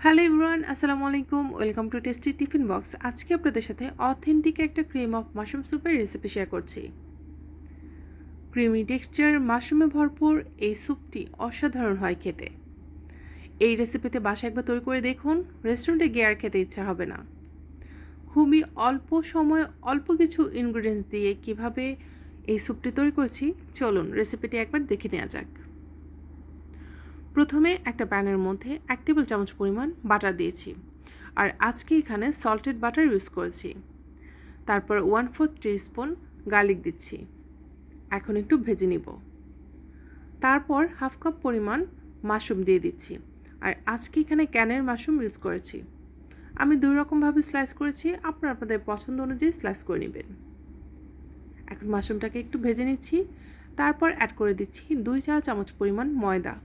Hello everyone, আসসালামু আলাইকুম। Welcome to Tasty Tiffin Box. আজকে আপনাদের সাথে অথেন্টিক একটা ক্রিম অফ মাশরুম স্যুপের রেসিপি শেয়ার করছি। ক্রিমি টেক্সচার, মাশরুমে ভরপুর এই স্যুপটি অসাধারণ হয় খেতে। এই রেসিপিতে বাসায় একবার তৈরি করে দেখুন, রেস্টুরেন্টে গিয়ে আর খেতে ইচ্ছা হবে না। খুবই অল্প সময় অল্প কিছু ইনগ্রিডিয়েন্টস দিয়ে কিভাবে এই স্যুপটি তৈরি করেছি, চলুন রেসিপিটি একবার দেখে নেওয়া যাক। প্রথমে একটা প্যানের মধ্যে 1 টেবিল চামচ পরিমাণ বাটার দিয়েছি, আর আজকে এখানে সল্টেড বাটার ইউজ করেছি। তারপর 1/4 টিস্পুন গার্লিক দিচ্ছি, এখন একটু ভেজে নিব। তারপর হাফ কাপ পরিমাণ মাশরুম দিয়ে দিচ্ছি, আর আজকে এখানে ক্যানের মাশরুম ইউজ করেছি। আমি 2 রকমভাবে স্লাইস করেছি, আপনারা আপনাদের পছন্দ অনুযায়ী স্লাইস করে নেবেন। এখন মাশরুমটাকে একটু ভেজে নিচ্ছি, তারপর অ্যাড করে দিচ্ছি 2 চা চামচ পরিমাণ ময়দা।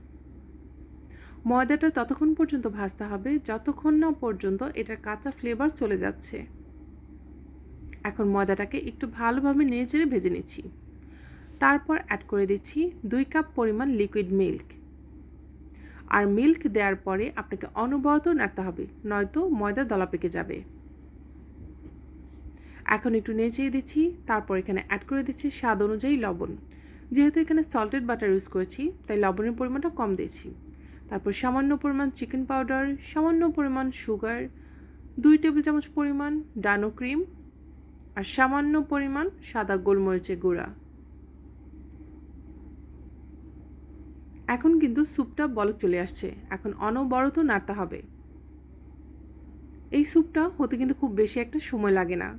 ময়দাটা ততক্ষণ পর্যন্ত ভাজতে হবে যতক্ষণ না পর্যন্ত এটার কাঁচা ফ্লেভার চলে যাচ্ছে। এখন ময়দাটাকে একটু ভালোভাবে নেড়েচেড়ে ভেজে নিচ্ছি। তারপর অ্যাড করে দিচ্ছি 2 কাপ পরিমাণ লিকুইড মিল্ক। আর মিল্ক দেওয়ার পরে আপনাকে অনবরত নাড়তে হবে, নয়তো ময়দা দলা পেকে যাবে। এখন একটু নেড়েচেড়ে দিচ্ছি, তারপর এখানে অ্যাড করে দিচ্ছি স্বাদ অনুযায়ী লবণ। যেহেতু এখানে সল্টেড বাটার ইউজ করেছি, তাই লবণের পরিমাণটা কম দিয়েছি। তারপর সামান্য পরিমাণ চিকেন পাউডার, সামান্য পরিমাণ সুগার, 2 টেবিল চামচ পরিমাণ ডানো ক্রিম, আর সামান্য পরিমাণ সাদা গোলমরিচের গুঁড়া। এখন কিন্তু স্যুপটা বলক চলে আসছে, এখন অনবরত নাড়তে হবে। এই স্যুপটা হতে কিন্তু খুব বেশি একটা সময় লাগে না।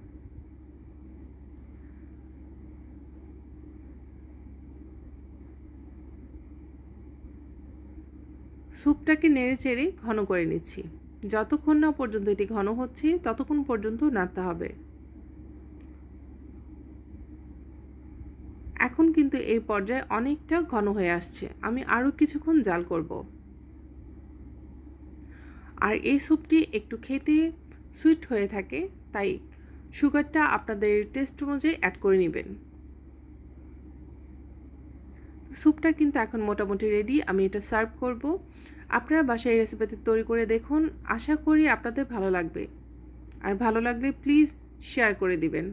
স্যুপটাকে নেড়ে চেড়ে ঘন করে নিচ্ছি। যতক্ষণ না পর্যন্ত এটি ঘন হচ্ছে ততক্ষণ পর্যন্ত নাড়তে হবে। এখন কিন্তু এই পর্যায়ে অনেকটা ঘন হয়ে আসছে, আমি আরও কিছুক্ষণ জাল করব। আর এই স্যুপটি একটু খেতে সুইট হয়ে থাকে, তাই সুগারটা আপনাদের টেস্ট অনুযায়ী অ্যাড করে নেবেন। স্যুপটা কিন্তু এখন মোটামুটি রেডি, আমি এটা সার্ভ করব। আপনারা বাসায় এই রেসিপিটি তৈরি করে দেখুন, আশা করি আপনাদের ভালো লাগবে। আর ভালো লাগলে প্লিজ শেয়ার করে দিবেন।